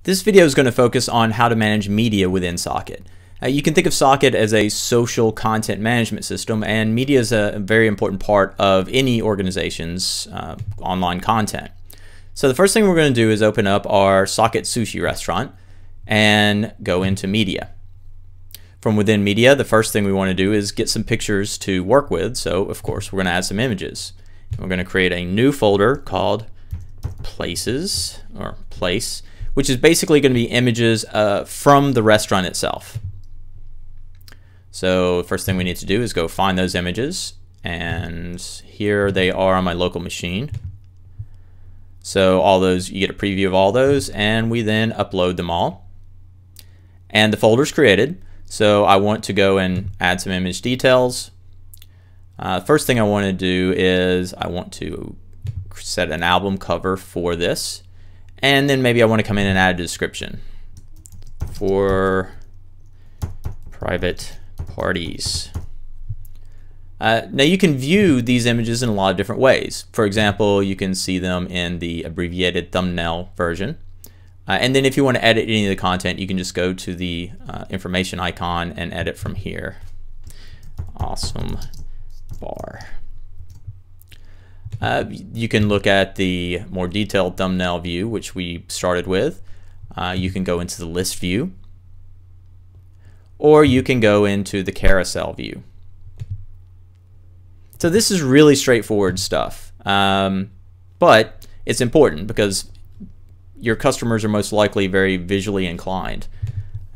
This video is going to focus on how to manage media within Soket. You can think of Soket as a social content management system, and media is a very important part of any organization's online content. So the first thing we're going to do is open up our Soket sushi restaurant and go into media. From within media, the first thing we want to do is get some pictures to work with. So of course we're going to add some images. We're going to create a new folder called places or place, which is basically going to be images from the restaurant itself. So the first thing we need to do is go find those images, and here they are on my local machine. So all those, you get a preview of all those, and we then upload them all. And the folder's created. So I want to go and add some image details. First thing I want to do is I want to set an album cover for this, and then maybe I want to come in and add a description for private parties. Now you can view these images in a lot of different ways. For example, you can see them in the abbreviated thumbnail version. And then if you want to edit any of the content, you can just go to the information icon and edit from here. Awesome bar. You can look at the more detailed thumbnail view, which we started with. You can go into the list view, or you can go into the carousel view. So this is really straightforward stuff, but it's important because your customers are most likely very visually inclined.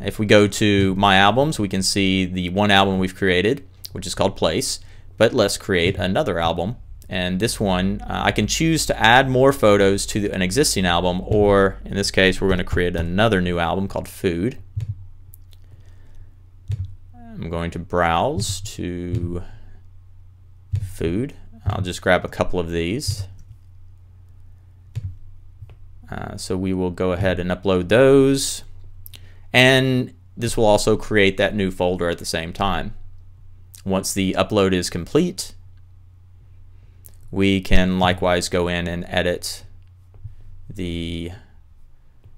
If we go to My Albums, we can see the one album we've created, which is called Place, but let's create another album. And this one, I can choose to add more photos to an existing album, or in this case, we're going to create another new album called Food. I'm going to browse to Food. I'll just grab a couple of these. So we will go ahead and upload those, and this will also create that new folder at the same time. Once the upload is complete, we can likewise go in and edit the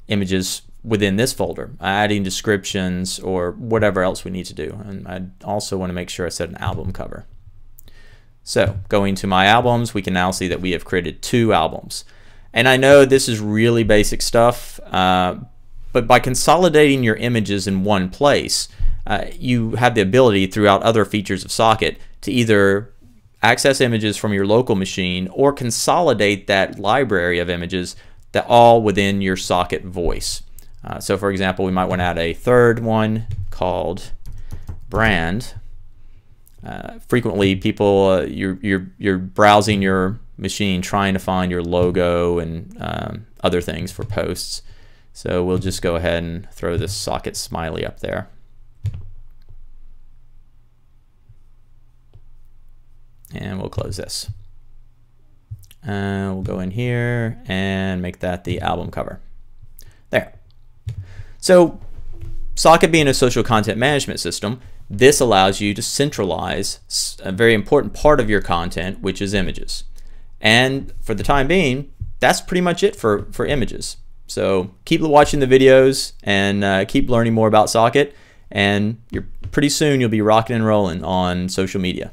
images within this folder, adding descriptions or whatever else we need to do. And I also want to make sure I set an album cover. So going to My Albums, we can now see that we have created 2 albums. And I know this is really basic stuff, but by consolidating your images in one place, you have the ability throughout other features of Soket to either access images from your local machine or consolidate that library of images that all within your Soket voice. So for example, we might want to add a third one called brand. Frequently people, you're browsing your machine trying to find your logo and other things for posts. So we'll just go ahead and throw this Soket smiley up there. And we'll close this. We'll go in here and make that the album cover. There. So Soket being a social content management system, this allows you to centralize a very important part of your content, which is images. And for the time being, that's pretty much it for images. So keep watching the videos and keep learning more about Soket, and pretty soon you'll be rocking and rolling on social media.